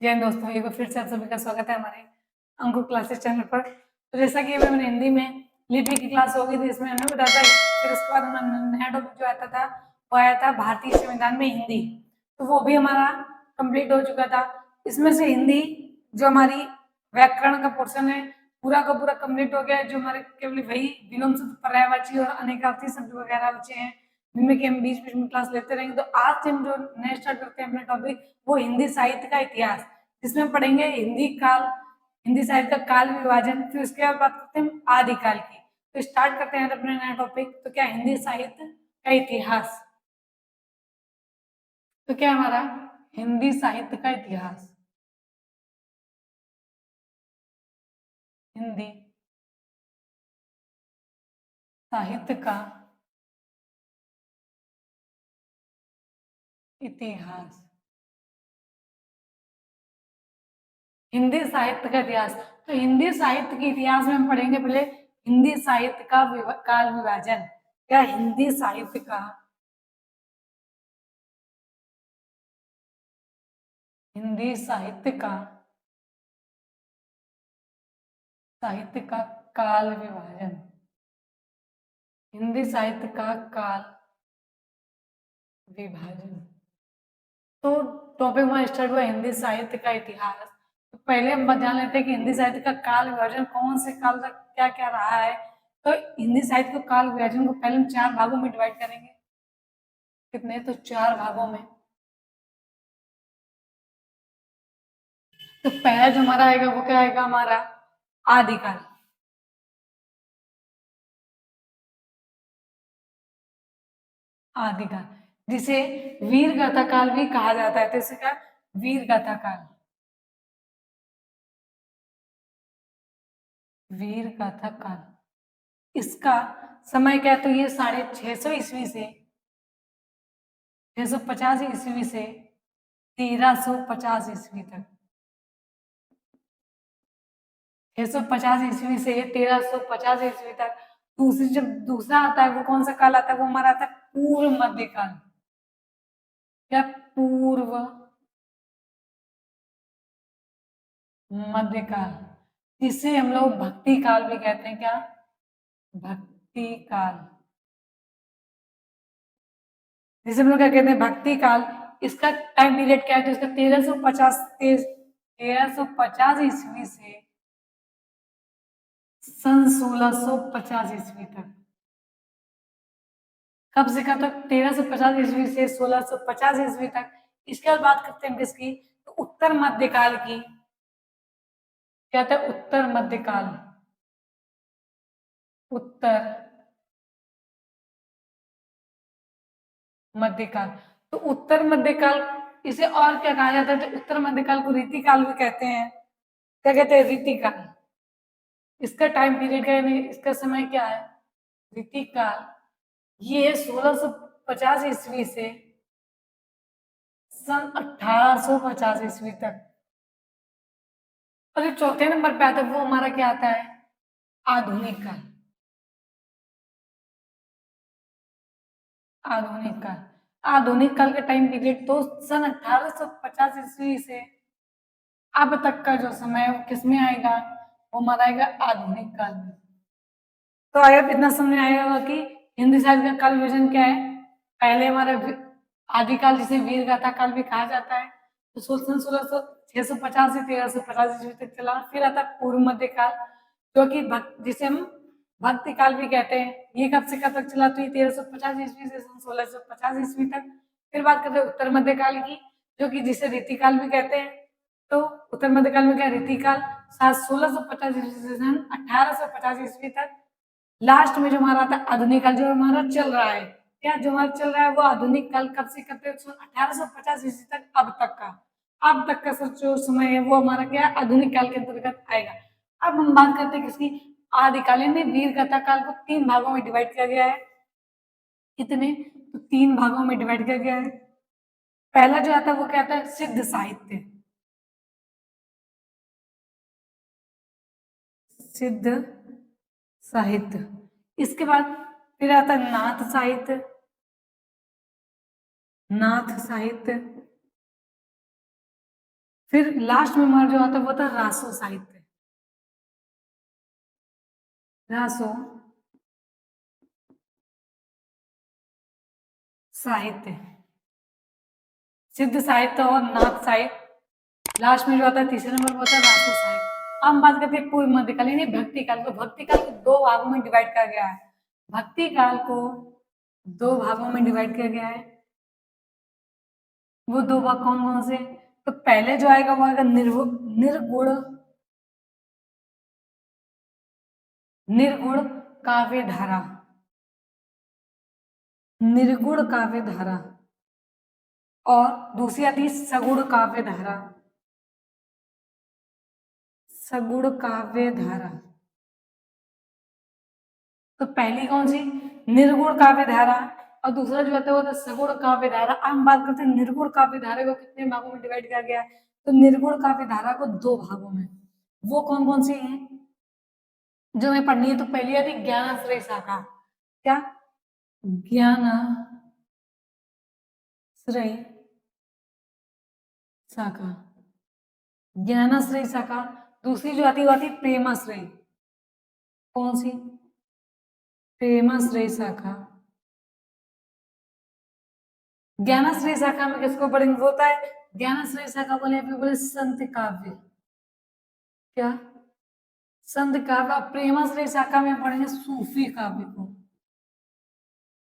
जय हिंद दोस्तों, एक बार फिर से आप सभी का स्वागत है हमारे अंकुर क्लासेस चैनल पर। तो जैसा कि अभी मैंने हिंदी में लिपि की क्लास हो गई थी, इसमें हमने बताया था। फिर उसके बाद हमारा नया टॉपिक जो आता था वो आया था भारतीय संविधान में हिंदी। तो वो भी हमारा कंप्लीट हो चुका था। इसमें से हिंदी जो हमारी व्याकरण का पोर्शन है पूरा का पूरा कंप्लीट हो गया है। जो हमारे केवल वही विलोम शब्द, पर्यायवाची और अनेकार्थी शब्द वगैरह बचे हैं, जिनमें कि हम बीच बीच में क्लास लेते रहेंगे। तो आज से हम जो नया स्टार्ट करते हैं अपना टॉपिक, वो हिंदी साहित्य का इतिहास, जिसमें पढ़ेंगे हिंदी साहित्य का काल विभाजन। फिर उसके बाद बात करते हैं आदिकाल की। तो स्टार्ट करते हैं अपना नया टॉपिक। तो क्या हिंदी साहित्य का इतिहास, तो क्या हमारा हिंदी साहित्य का इतिहास, हिंदी साहित्य का इतिहास, हिंदी साहित्य का इतिहास। तो हिंदी साहित्य के इतिहास में हम पढ़ेंगे पहले हिंदी साहित्य का काल विभाजन। क्या हिंदी साहित्य का काल विभाजन, हिंदी साहित्य का काल विभाजन। तो टॉपिक में स्टार्ट हुआ हिंदी साहित्य का इतिहास। तो पहले हम जान लेते हैं कि हिंदी साहित्य का काल विभाजन कौन से काल तक क्या क्या रहा है। तो हिंदी साहित्य को काल विभाजन को पहले हम 4 भागों में डिवाइड करेंगे। कितने? तो 4 भागों में। तो पहला जो हमारा आएगा वो क्या आएगा? हमारा आदिकाल। आदिकाल जिसे वीर गाथा काल भी कहा जाता है। तो इसका वीर गाथा काल, वीर गाथा काल। इसका समय क्या है? तो ये 650 ईस्वी से 650 ईस्वी से 1350 ईस्वी तक, 650 ईस्वी से 1350 ईस्वी तक। जब दूसरा आता है वो कौन सा काल आता है? वो हमारा आता है पूर्व मध्यकाल। क्या? पूर्व मध्यकाल, जिसे हम लोग भक्ति काल भी कहते हैं। क्या? भक्ति काल, जिसे हम लोग क्या कहते हैं? भक्ति काल। इसका टाइम पीरियड क्या है? तो इसका 1350 ईस्वी से सन 1650 ईस्वी तक। कब से कब तक? 1350 ईस्वी से 1650 ईस्वी तक। इसके बाद बात करते हैं किसकी? तो उत्तर मध्यकाल की। क्या था? उत्तर मध्यकाल, उत्तर मध्यकाल। तो उत्तर मध्यकाल, इसे और क्या कहा जाता है? तो उत्तर मध्यकाल को रीतिकाल भी कहते हैं। क्या कहते हैं? रीतिकाल। इसका टाइम पीरियड क्या है? इसका समय क्या है? रीतिकाल। ये 1650 ईस्वी से सन 1850 ईस्वी तक। और जो चौथे नंबर पे आता है वो हमारा क्या आता है? आधुनिक काल। आधुनिक काल, आधुनिक काल का टाइम पीरियड तो सन 1850 ईस्वी से अब तक का जो समय है वो किसमें आएगा? वो हमारा आएगा आधुनिक काल में। तो आया इतना समझ आया होगा कि हिंदी साहित्य का काल विभाजन क्या है। पहले हमारा आदिकाल, जिसे वीर गाथा काल भी कहा जाता है, तो सन 650 से 1350 ईस्वी तक चला। फिर आता पूर्व मध्य काल, जो कि जिसे हम भक्ति काल भी कहते हैं। ये कब से कब तक चला? तो ये 1350 ईस्वी से सन 1650 ईस्वी तक। फिर बात करते हैं उत्तर मध्य काल की, जो कि जिसे रीतिकाल भी कहते हैं। तो उत्तर मध्य काल में क्या? रीतिकाल 1650 ईस्वी से सन 1850 ईस्वी तक। लास्ट में जो हमारा आता है आधुनिक काल, जो हमारा चल रहा है। क्या जो हमारा चल रहा है वो आधुनिक काल कब से कब तक? 1850 ईस्वी तक, अब तक का। अब तक का जो समय है वो हमारा क्या है? आधुनिक काल के अंतर्गत आएगा। अब हम बात करते हैं किसकी? आदिकालीन में वीर गाथा काल को 3 भागों में डिवाइड किया गया है। कितने? तो 3 भागों में डिवाइड किया गया है। पहला जो आता है वो क्या आता है? सिद्ध साहित्य, सिद्ध साहित्य। इसके बाद फिर आता है नाथ साहित्य, नाथ साहित्य। फिर लास्ट में हमारा जो आता है वो था रासो साहित्य। रासो साहित्य, सिद्ध साहित्य और नाथ साहित्य। लास्ट में जो आता है तीसरे नंबर पर होता है रासो साहित्य। अब हम बात करते हैं पूर्व मध्यकाल यानी भक्ति काल को। भक्ति काल को दो भागों में डिवाइड किया गया है। भक्ति काल को दो भागों में डिवाइड किया गया है। वो दो भाग कौन कौन से? तो पहले जो आएगा वो आएगा निर्गुण निर्गुण काव्य धारा। निर्गुण काव्य धारा। और दूसरी आती है सगुण काव्य धारा। सगुण काव्य धारा। तो पहली कौन सी? निर्गुण काव्य धारा। और दूसरा जो आता है वो था सगुण काव्य धारा। अब हम बात करते हैं निर्गुण काव्य धारा को कितने भागों में डिवाइड किया गया है। तो निर्गुण काव्य धारा को दो भागों में। वो कौन कौन सी है जो हमें पढ़नी है? तो पहली आती ज्ञानाश्रय शाखा। क्या? ज्ञानाश्रय शाखा। ज्ञानाश्रय शाखा। दूसरी जो आती है वो आती प्रेमाश्रय। कौन सी? प्रेमाश्रय शाखा। ज्ञानाश्रय शाखा में किसको पढ़ेंगे? वो होता है ज्ञानाश्रय शाखा बोले बोले संत काव्य। क्या? संत काव्य। प्रेमाश्रय शाखा में पढ़ेंगे सूफी काव्य को।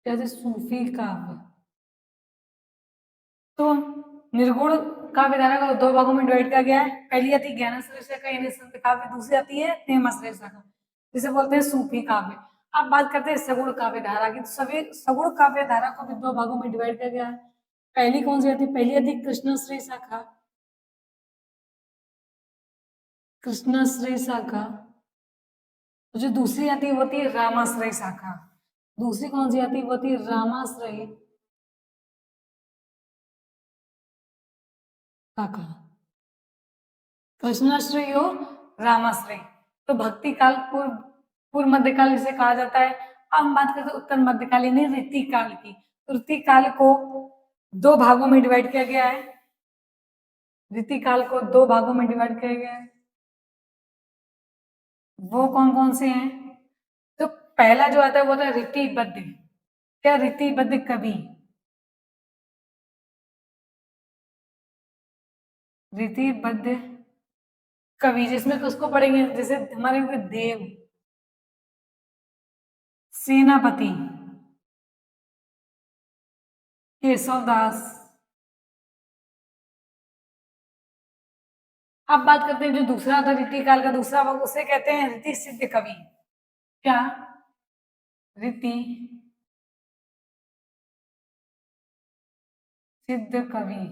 जैसे सूफी काव्य। तो निर्गुण काव्य धारा को दो भागों में डिवाइड किया गया है। पहली आती है ज्ञानाश्रय शाखा यानी संत काव्य। दूसरी आती है प्रेमाश्रय शाखा जिसे बोलते हैं सूफी काव्य। अब बात करते हैं सगुण काव्य धारा की। तो सभी सगुण काव्य धारा को भी दो भागों में डिवाइड किया गया है। पहली कौन सी आती है? पहली आती है कृष्णाश्रय शाखा। कृष्णाश्रय शाखा। जो दूसरी आती है वो होती है रामाश्रय शाखा। दूसरी कौन सी आती है? वो होती है रामाश्रय शाखा। कृष्णाश्रय और रामाश्रय। तो भक्ति काल पूर्व पूर्व मध्यकाल इसे कहा जाता है। अब हम बात करते हैं उत्तर मध्यकाल यानी रीति काल की। तो रीति काल को दो भागों में डिवाइड किया गया है। रीति काल को दो भागों में डिवाइड किया गया है। वो कौन कौन से हैं? तो पहला जो आता है वो था रीतिबद्ध। क्या? रीतिबद्ध कवि। रीतिबद्ध कवि जिसमें किसको पढ़ेंगे? जैसे हमारे हुए देव, सेनापति, केशव दास। अब बात करते हैं जो दूसरा था रीति काल का दूसरा भाग उसे कहते हैं रीति सिद्ध कवि। क्या? रीति सिद्ध कवि।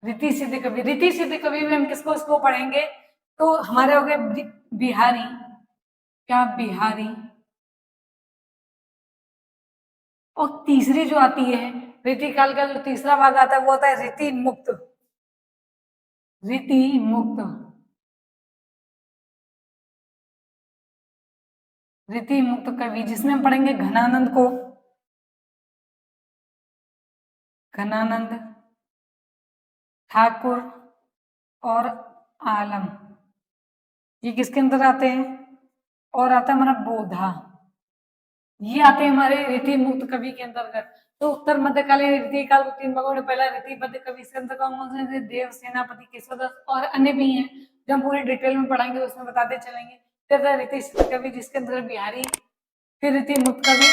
रीति सिद्ध कवि। रीति सिद्ध कवि में हम किसको इसको पढ़ेंगे? तो हमारे हो गए बिहारी। क्या? बिहारी। और तीसरी जो आती है रीति काल का जो तीसरा भाग आता है वो होता है रीति मुक्त। रीति मुक्त। रीति मुक्त कवि जिसमें हम पढ़ेंगे घनानंद को। घनानंद ठाकुर और आलम। ये किसके अंदर आते हैं? और आता है हमारा बोधा। ये आते हैं हमारे रीति मुक्त कवि के अंतर्गत। तो उत्तर मध्यकालीन रीति काल को तीन भागों में पहला रीतिबद्ध कवि इसके अंदर कौन कौन से? देव, सेनापति, केशवदास और अन्य भी हैं जो हम पूरी डिटेल में पढ़ाएंगे उसमें बताते चलेंगे। फिर रीति सिद्ध कवि जिसके अंदर बिहारी। फिर रीति मुक्त कवि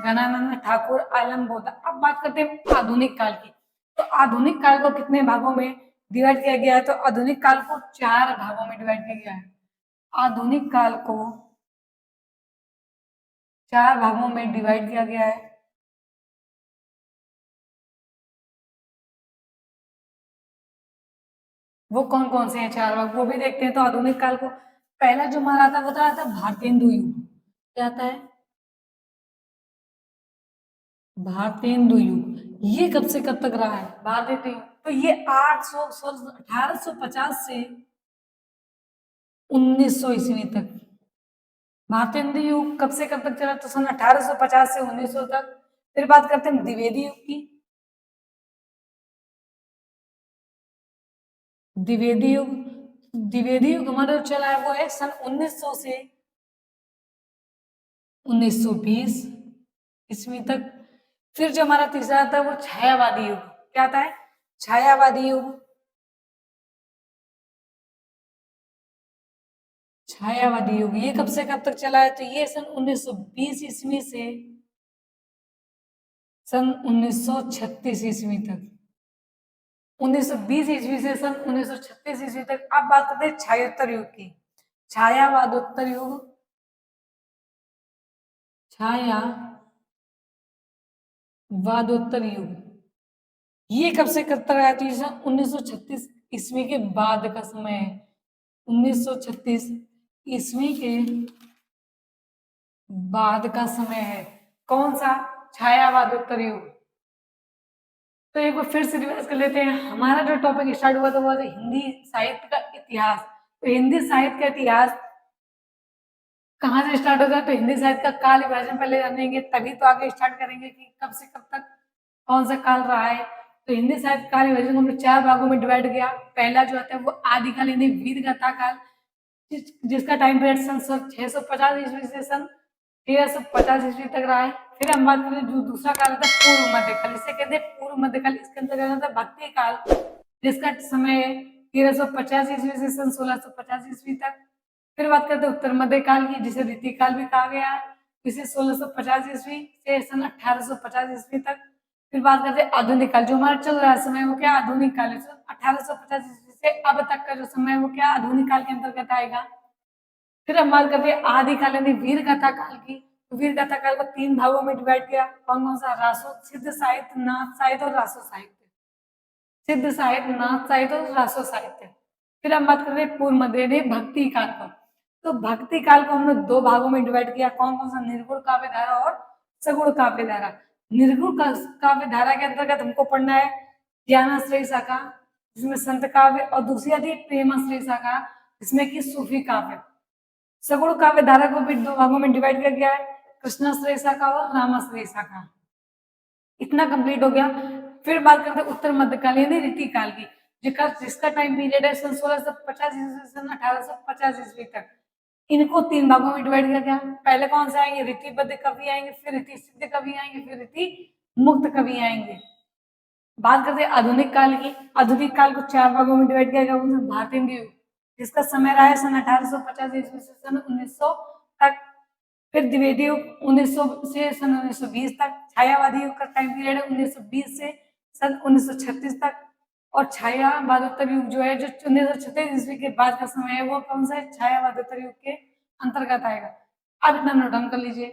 घनानंद ठाकुर आलम बोधा। अब बात करते हैं आधुनिक काल की। तो आधुनिक काल को कितने भागों में डिवाइड किया गया है? तो आधुनिक काल को चार भागों में डिवाइड किया गया है। आधुनिक काल को चार भागों में डिवाइड किया गया है। वो कौन कौन से हैं चार भाग वो भी देखते हैं। तो आधुनिक काल को पहला जो हमारा आता है वो आता है भारतेंदु युग। क्या आता है? भारतेंदु युग। ये कब से कब तक रहा है भारतेंदु युग? तो ये 1850 से 1900 ईस्वी तक। भारतेंदु युग कब से कब तक चला? तो सन 1850 से 1900 तक। फिर बात करते हैं द्विवेदी युग की। द्विवेदी युग, द्विवेदी युग हमारा जो चला है वो है सन 1900 से 1920 ईस्वी तक। फिर जो हमारा तीसरा आता है वो छायावादी युग। क्या आता है? छायावादी युग। छायावादी युग ये कब से कब तक चला है? तो ये सन 1920 ईस्वी से सन 1936 ईस्वी तक। 1920 ईस्वी से सन 1936 ईस्वी तक। अब बात करते हैं छायोत्तर युग की। छायावादोत्तर युग, छायावादोत्तर युग ये कब से कब तक आया? तो ये सन 1936 ईस्वी के बाद का समय है। 1936 ईस्वी के बाद का समय है। कौन सा? छायावादोत्तर युग। तो एक बार फिर से रिवाइज कर लेते हैं। हमारा जो टॉपिक स्टार्ट हुआ था वो था हिंदी साहित्य का इतिहास। तो हिंदी साहित्य का इतिहास कहाँ से स्टार्ट होता है? तो हिंदी साहित्य का काल विभाजन पहले जानेंगे, तभी तो आगे स्टार्ट करेंगे कि कब से कब तक कौन सा काल रहा है। तो हिंदी साहित्य काल विभाजन को हमने 4 भागों में डिवाइड किया। पहला जो आता है वो आदिकाल यानी वीर गाथा काल, जिसका टाइम पीरियड सन 650 ईस्वी से सन 1350 ईस्वी तक रहा है। फिर हम बात करें जो दूसरा काल होता है पूर्व मध्यकाल। इसे कहते हैं पूर्व मध्यकाल। इसके अंतर्गत आता है भक्ति काल, जिसका समय 1350 ईस्वी से सन 1650 ईस्वी तक। फिर बात करते हैं उत्तर मध्यकाल की, जिसे रीति काल भी कहा गया है। इसे 1650 ईस्वी से सन 1850 ईस्वी तक। फिर बात करते हैं आधुनिक काल। जो हमारा चल रहा है समय वो क्या? आधुनिक काल है। 1850 ईस्वी से अब तक का जो समय है वो क्या? आधुनिक काल के अंतर्गत आएगा। फिर हम बात करते हैं आदिकाल यानी वीर गाथा काल की। तो वीर गाथा काल को 3 भागों में डिवाइड किया। कौन कौन सा? रासो, सिद्ध साहित्य, नाथ साहित्य और रासो साहित्य। सिद्ध साहित्य, नाथ साहित्य और रासो साहित्य। फिर हम बात कर रहे हैं पूर्व मध्य यानी भक्ति काल को। तो भक्ति काल को हमने 2 भागों में डिवाइड किया। कौन कौन सा? निर्गुण काव्य धारा और सगुण काव्य धारा। निर्गुण काव्य धारा के अंतर्गत हमको पढ़ना है ज्ञानाश्रय शाखा, जिसमें संत काव्य, और दूसरी आती है प्रेमाश्रय शाखा, जिसमें कि सूफी काव्य। सगुण काव्य धारा को भी 2 भागों में डिवाइड किया गया है, कृष्णाश्रय शाखा और रामाश्रय शाखा। इतना कंप्लीट हो गया। फिर बात करते हैं उत्तर मध्यकाल यानी रीति काल की, जिसका टाइम पीरियड है सन 1650 ईस्वी से सन 1850 ईस्वी तक। इनको 3 भागों में डिवाइड किया गया। पहले कौन से आएंगे? रीतिबद्ध कवि आएंगे, फिर रीति सिद्ध कवि आएंगे, फिर रीति मुक्त कवि आएंगे। बात करते हैं आधुनिक काल की। आधुनिक काल को 4 भागों में डिवाइड किया गया। भारतीय युग, जिसका समय रहा है सन 1850 ईस्वी से सन 1900 तक। फिर द्विवेदी युग 1900 से सन 1920 तक। छायावादी युग का टाइम पीरियड है 1920 से सन 1936 तक। और छायावादोत्तर युग जो है, जो 1936 ईस्वी के बाद का समय है, वो कौन सा है? छायावादोत्तर युग के अंतर्गत आएगा। अब इतना नोट डाउन कर लीजिए।